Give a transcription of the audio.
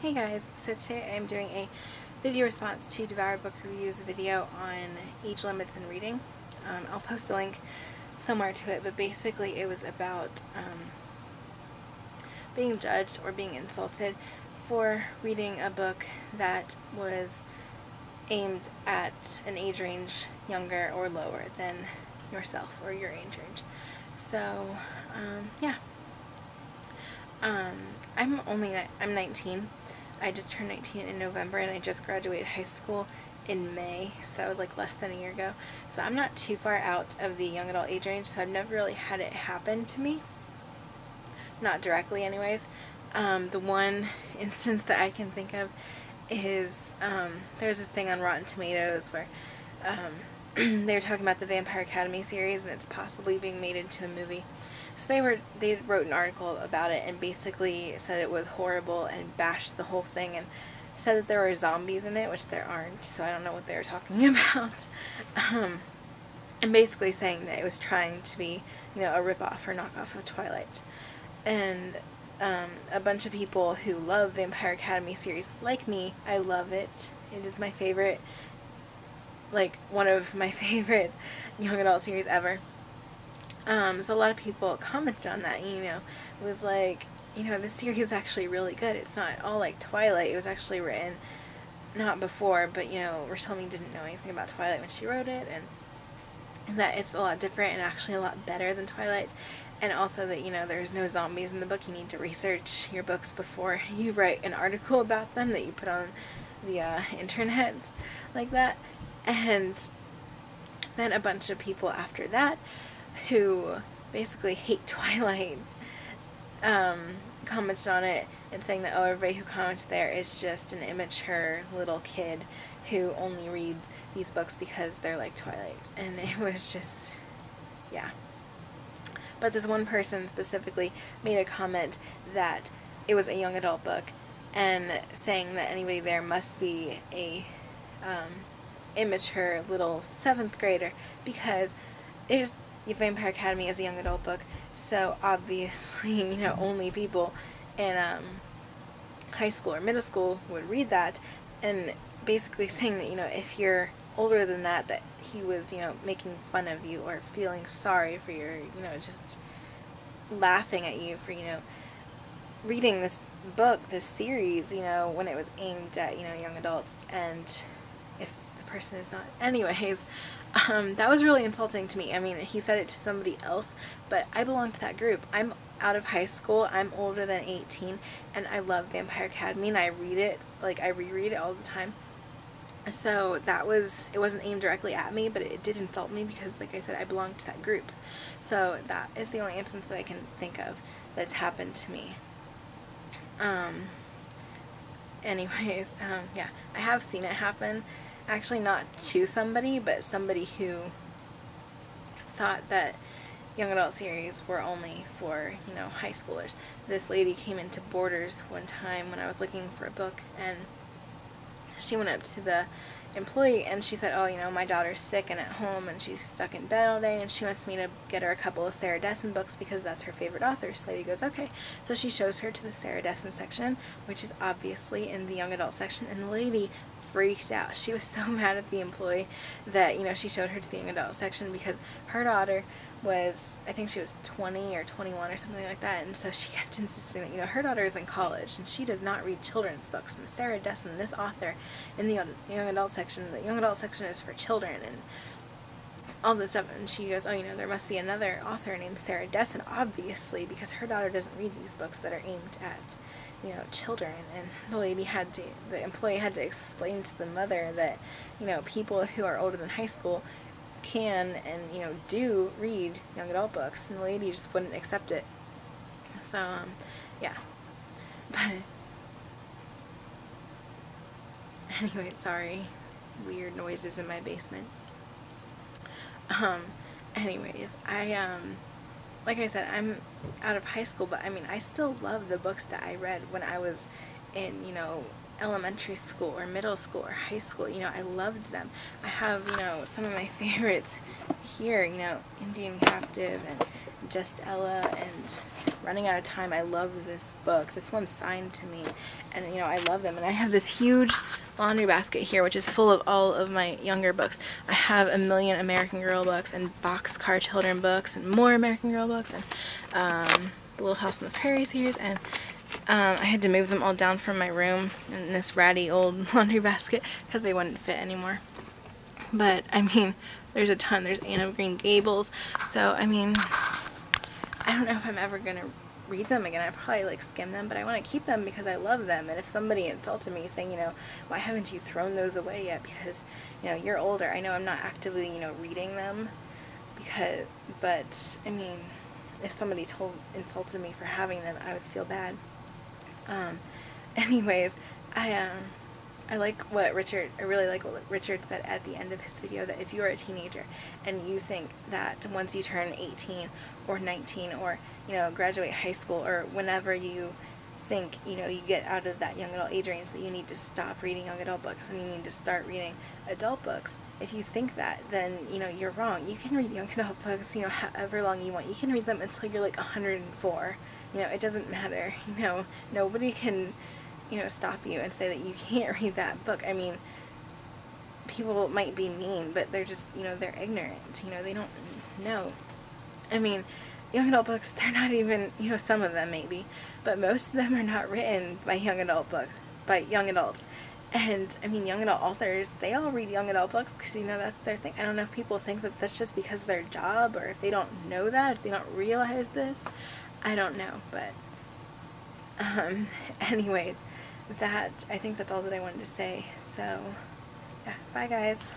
Hey guys, so today I'm doing a video response to DevvourBookReviews video on age limits in reading. I'll post a link somewhere to it, but basically it was about being judged or being insulted for reading a book that was aimed at an age range younger or lower than yourself or your age range. So, yeah. I'm 19. I just turned 19 in November, and I just graduated high school in May, so that was like less than a year ago. So I'm not too far out of the young adult age range, so I've never really had it happen to me. Not directly anyways. The one instance that I can think of is there's this thing on Rotten Tomatoes where they were talking about the Vampire Academy series and it's possibly being made into a movie. So they wrote an article about it and basically said it was horrible and bashed the whole thing and said that there were zombies in it, which there aren't, so I don't know what they were talking about. And basically saying that it was trying to be, a rip-off or knockoff of Twilight. And a bunch of people who love Vampire Academy series, like me, I love it. It is my favorite, like one of my favorite young adult series ever. So a lot of people commented on that, it was like, this series is actually really good. It's not all like Twilight. It was actually written, not before, but, Rashomie didn't know anything about Twilight when she wrote it, and that it's a lot different and actually a lot better than Twilight, and also that, there's no zombies in the book. You need to research your books before you write an article about them that you put on the internet like that. And then a bunch of people after that who basically hate Twilight commented on it and saying that, oh, everybody who comments there is just an immature little kid who only reads these books because they're like Twilight. And it was just, yeah. But this one person specifically made a comment that it was a young adult book and saying that anybody there must be a immature little 7th grader because Vampire Academy is a young adult book, so obviously, only people in high school or middle school would read that, and basically saying that, if you're older than that, that he was, making fun of you or feeling sorry for your, just laughing at you for, reading this book, this series, when it was aimed at, young adults, and if the person is not. Anyways, that was really insulting to me. I mean, he said it to somebody else, but I belong to that group. I'm out of high school, I'm older than 18, and I love Vampire Academy, and I read it, like, I reread it all the time. So it wasn't aimed directly at me, but it did insult me because, like I said, I belong to that group. So that is the only instance that I can think of that's happened to me. Anyways, yeah, I have seen it happen. Actually, not to somebody, but somebody who thought that young adult series were only for, high schoolers. This lady came into Borders one time when I was looking for a book, and she went up to the employee and she said, oh, my daughter's sick and at home and she's stuck in bed all day and she wants me to get her a couple of Sarah Dessen books because that's her favorite author. So the lady goes, okay. So she shows her to the Sarah Dessen section, which is obviously in the young adult section, and the lady freaked out. She was so mad at the employee that, she showed her to the young adult section because her daughter was, I think she was 20 or 21 or something like that, and so she kept insisting that, her daughter is in college and she does not read children's books, and Sarah Dessen, this author, in the young adult section, the young adult section is for children, and all this stuff. And she goes, oh, there must be another author named Sarah Dessen, obviously, because her daughter doesn't read these books that are aimed at, children. And the employee had to explain to the mother that, people who are older than high school can and, do read young adult books, and the lady just wouldn't accept it. So, yeah. But, anyway, sorry. Weird noises in my basement. Anyways, like I said, I'm out of high school, but I mean, I still love the books that I read when I was in, elementary school or middle school or high school. I loved them. I have, some of my favorites here, Indian Captive and Just Ella and Running Out of Time. I love this book. This one's signed to me, and you know, I love them. And I have this huge laundry basket here, which is full of all of my younger books. I have a million American Girl books and Boxcar Children books and more American Girl books and the Little House on the Prairie series, and I had to move them all down from my room in this ratty old laundry basket because they wouldn't fit anymore. But I mean, there's a ton. There's Anne of Green Gables. So I mean, I don't know if I'm ever gonna read them again. I probably like skim them, but I want to keep them because I love them. And if somebody insulted me saying, you know, why haven't you thrown those away yet? Because, you know, you're older. I know I'm not actively, you know, reading them but I mean, if somebody insulted me for having them, I would feel bad. Anyways, I really like what Richard said at the end of his video, that if you are a teenager and you think that once you turn 18 or 19 or, you know, graduate high school, or whenever you think, you know, you get out of that young adult age range, that you need to stop reading young adult books and you need to start reading adult books. If you think that, then, you know, you're wrong. You can read young adult books, you know, however long you want. You can read them until you're like 104. You know, it doesn't matter. You know, nobody can, you know, stop you and say that you can't read that book. I mean, people might be mean, but they're just, you know, they're ignorant. You know, they don't know. I mean, young adult books, they're not even, you know, some of them maybe, but most of them are not written by young adults. And I mean, young adult authors, they all read young adult books because, you know, that's their thing. I don't know if people think that that's just because of their job, or if they don't know that, if they don't realize this. I don't know, but anyways, I think that's all that I wanted to say. So yeah, bye guys.